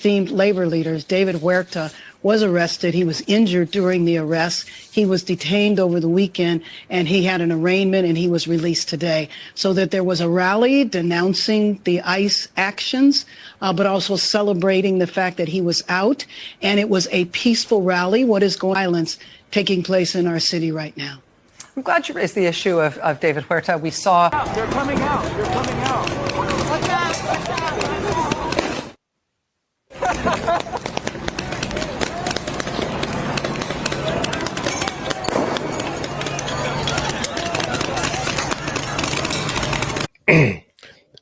esteemed labor leaders. David Huerta was arrested. He was injured during the arrest. He was detained over the weekend, and he had an arraignment, and he was released today. So that there was a rally denouncing the ICE actions, but also celebrating the fact that he was out, and it was a peaceful rally. What is going on? Violence taking place in our city right now. I'm glad you raised the issue of David Huerta. We saw... They're coming out. They're coming out. What's that?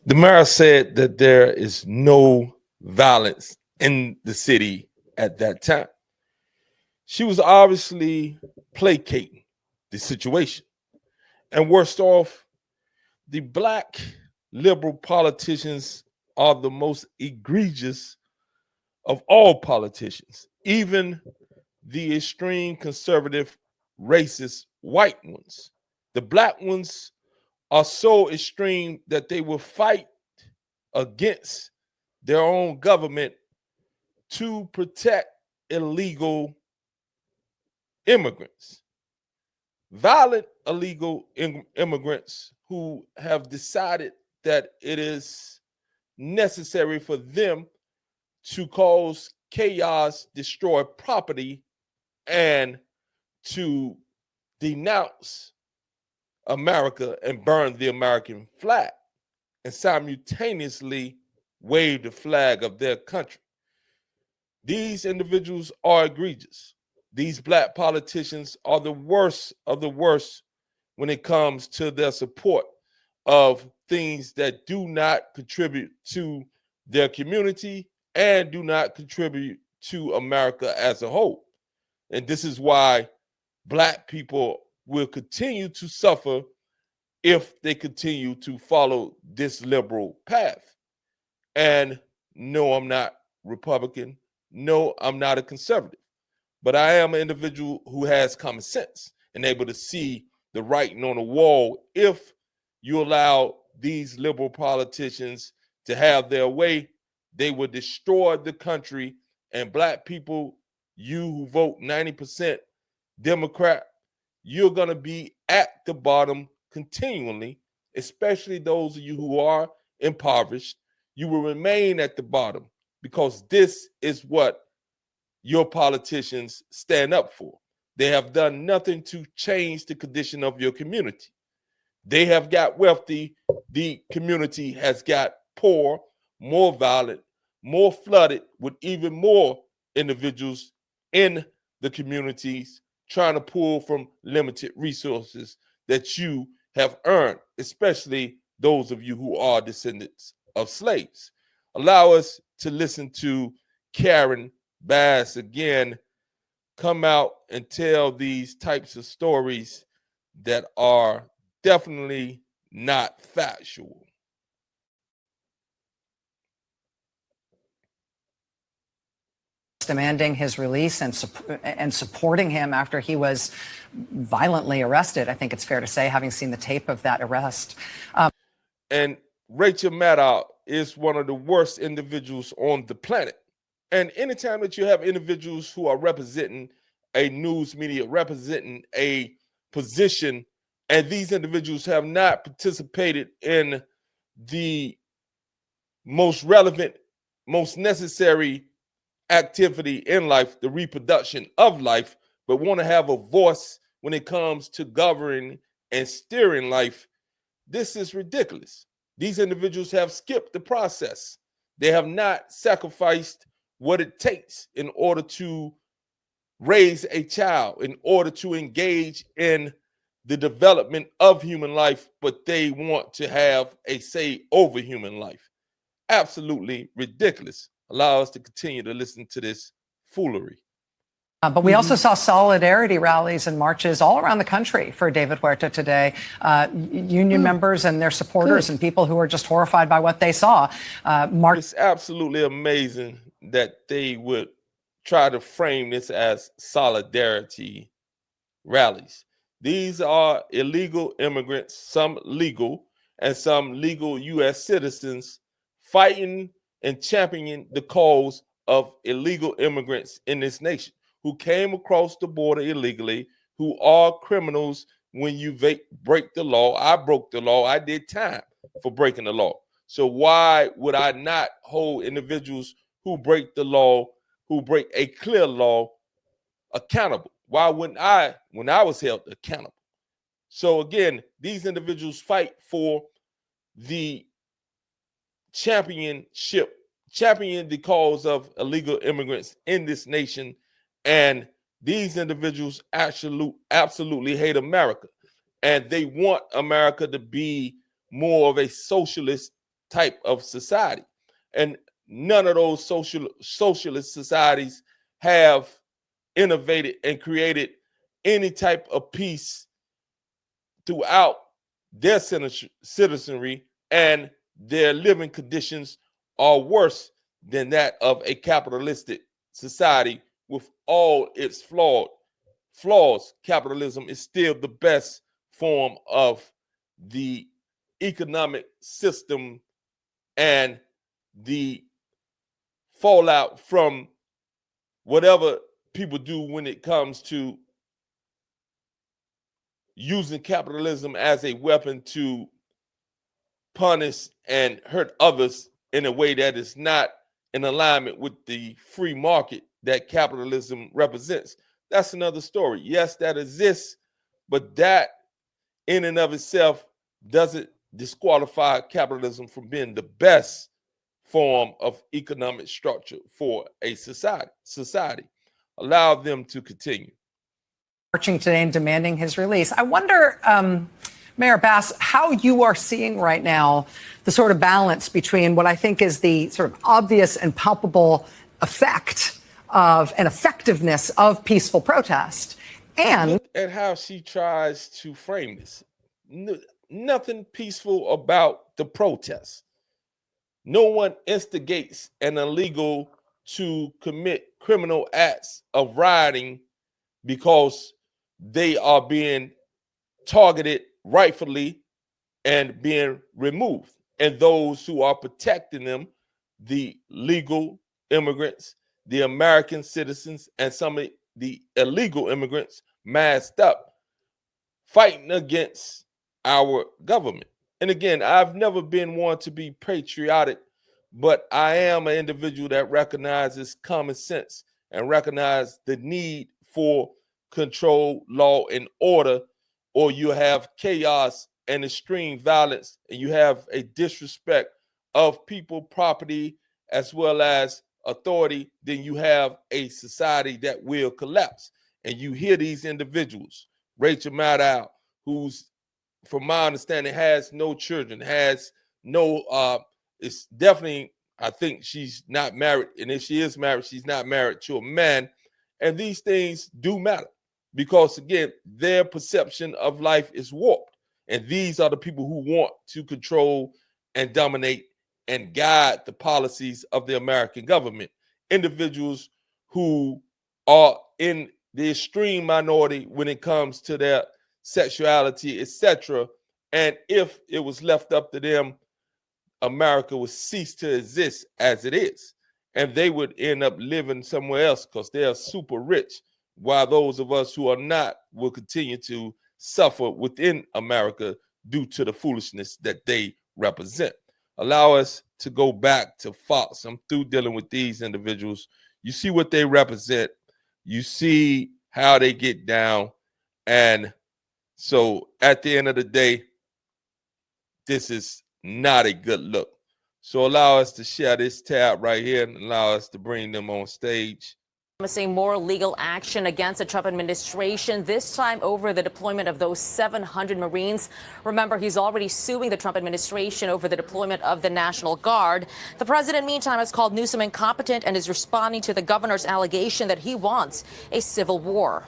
The mayor said that there is no violence in the city at that time. She was obviously placating the situation. And worst off, the black liberal politicians are the most egregious of all politicians, even the extreme conservative, racist white ones. The black ones are so extreme that they will fight against their own government to protect illegal immigrants. Violent illegal immigrants who have decided that it is necessary for them to cause chaos, destroy property, and to denounce America and burn the American flag and simultaneously wave the flag of their country. These individuals are egregious. These black politicians are the worst of the worst when it comes to their support of things that do not contribute to their community and do not contribute to America as a whole. And this is why black people will continue to suffer if they continue to follow this liberal path. And no, I'm not Republican. No, I'm not a conservative. But I am an individual who has common sense and able to see the writing on the wall. If you allow these liberal politicians to have their way, they will destroy the country. And black people, you who vote 90% Democrat, you're going to be at the bottom continually, especially those of you who are impoverished. You will remain at the bottom because this is what your politicians stand up for. They have done nothing to change the condition of your community. They have got wealthy. The community has got poor, more violent, more flooded with even more individuals in the communities trying to pull from limited resources that you have earned, especially those of you who are descendants of slaves. Allow us to listen to Karen Bass again come out and tell these types of stories that are definitely not factual. Demanding his release and supporting him after he was violently arrested. I think it's fair to say, having seen the tape of that arrest. And Rachel Maddow is one of the worst individuals on the planet. And anytime that you have individuals who are representing a news media, representing a position, and these individuals have not participated in the most relevant, most necessary activity in life, the reproduction of life, but want to have a voice when it comes to governing and steering life, this is ridiculous. These individuals have skipped the process. They have not sacrificed what it takes in order to raise a child, in order to engage in the development of human life, but they want to have a say over human life. Absolutely ridiculous. Allow us to continue to listen to this foolery. But we also saw solidarity rallies and marches all around the country for David Huerta today. Union members and their supporters and people who are just horrified by what they saw. It's absolutely amazing that they would try to frame this as solidarity rallies. These are illegal immigrants, some legal and some legal U.S. citizens, fighting and championing the cause of illegal immigrants in this nation who came across the border illegally, who are criminals when you break the law. I broke the law. I did time for breaking the law. So why would I not hold individuals who break the law, who break a clear law, accountable? Why wouldn't I, when I was held accountable? So again, these individuals fight for the champion the cause of illegal immigrants in this nation, and these individuals absolutely hate America, and they want America to be more of a socialist type of society, and none of those socialist societies have innovated and created any type of peace throughout their citizenry, and their living conditions are worse than that of a capitalistic society with all its flaws. Capitalism is still the best form of the economic system, and the fallout from whatever people do when it comes to using capitalism as a weapon to punish and hurt others in a way that is not in alignment with the free market that capitalism represents. That's another story. Yes, that exists, but that in and of itself doesn't disqualify capitalism from being the best form of economic structure for a society. Allow them to continue. Marching today and demanding his release. I wonder, Mayor Bass, how you are seeing right now the sort of balance between what I think is the sort of obvious and palpable effect of and effectiveness of peaceful protest, and look at how she tries to frame this. Nothing peaceful about the protest. No one instigates an illegal to commit criminal acts of rioting because they are being targeted rightfully and being removed. And those who are protecting them, the legal immigrants, the American citizens, and some of the illegal immigrants masked up, fighting against our government. And again, I've never been one to be patriotic, but I am an individual that recognizes common sense and recognizes the need for control, law, and order, or you have chaos and extreme violence, and you have a disrespect of people, property, as well as authority, then you have a society that will collapse. And you hear these individuals, Rachel Maddow, who's, from my understanding, has no children, has no, it's definitely, I think she's not married. And if she is married, she's not married to a man. And these things do matter because, again, their perception of life is warped. And these are the people who want to control and dominate and guide the policies of the American government. Individuals who are in the extreme minority when it comes to their sexuality, etc. And if it was left up to them, America would cease to exist as it is. And they would end up living somewhere else because they are super rich, while those of us who are not will continue to suffer within America due to the foolishness that they represent. Allow us to go back to Fox. I'm through dealing with these individuals. You see what they represent. You see how they get down. And so at the end of the day, this is not a good look. So allow us to share this tab right here and allow us to bring them on stage. Promising more legal action against the Trump administration, this time over the deployment of those 700 Marines. Remember, he's already suing the Trump administration over the deployment of the National Guard. The president, meantime, has called Newsom incompetent and is responding to the governor's allegation that he wants a civil war.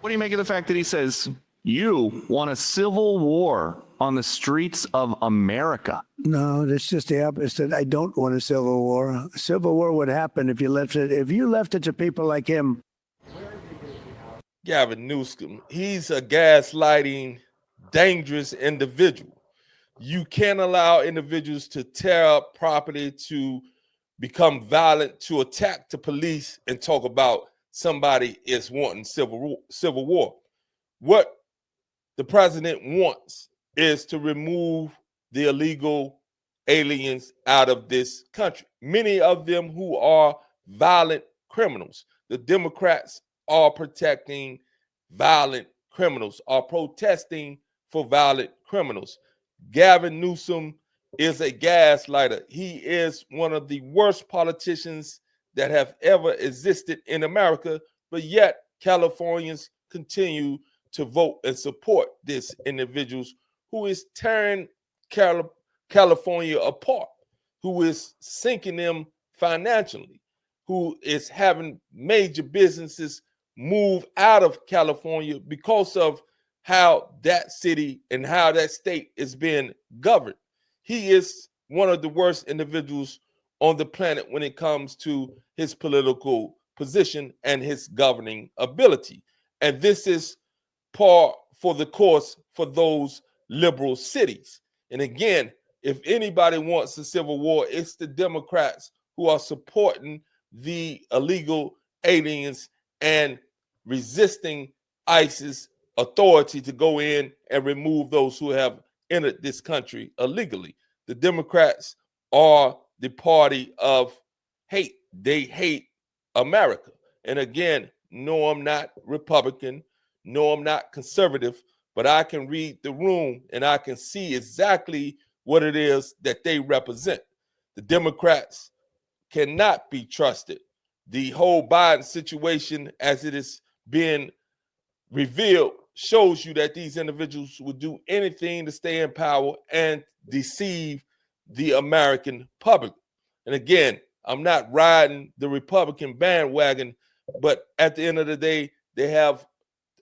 What do you make of the fact that he says you want a civil war on the streets of America? No, that's just the opposite. I don't want a civil war. A civil war would happen if you left it to people like him. Gavin Newsom, he's a gaslighting, dangerous individual. You can't allow individuals to tear up property, to become violent to attack the police and talk about somebody is wanting civil war. What the president wants is to remove the illegal aliens out of this country, many of them who are violent criminals. The Democrats are protecting violent criminals, are protesting for violent criminals. Gavin Newsom is a gaslighter. He is one of the worst politicians that have ever existed in America, but yet Californians continue to vote and support this individual who is tearing California apart, who is sinking them financially, who is having major businesses move out of California because of how that city and how that state is being governed. He is one of the worst individuals on the planet when it comes to his political position and his governing ability. And this is par for the course for those liberal cities. And again, if anybody wants a civil war, it's the Democrats who are supporting the illegal aliens and resisting ISIS authority to go in and remove those who have entered this country illegally. The Democrats are the party of hate. They hate America. And again, no, I'm not Republican. No, I'm not conservative, but I can read the room and I can see exactly what it is that they represent. The Democrats cannot be trusted. The whole Biden situation, as it is being revealed, shows you that these individuals would do anything to stay in power and deceive the American public. And again, I'm not riding the Republican bandwagon, but at the end of the day, they have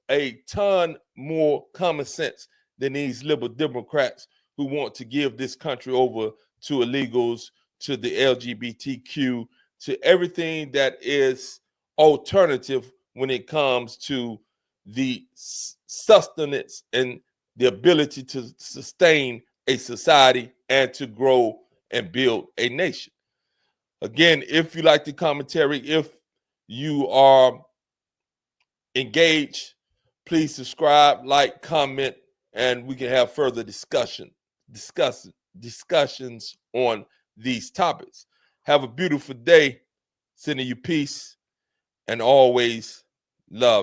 a ton more common sense than these liberal Democrats who want to give this country over to illegals, to the LGBTQ, to everything that is alternative when it comes to the sustenance and the ability to sustain a society and to grow and build a nation. Again, if you like the commentary, if you are engaged, please subscribe, like, comment, and we can have further discussions on these topics. Have a beautiful day. Sending you peace and always love.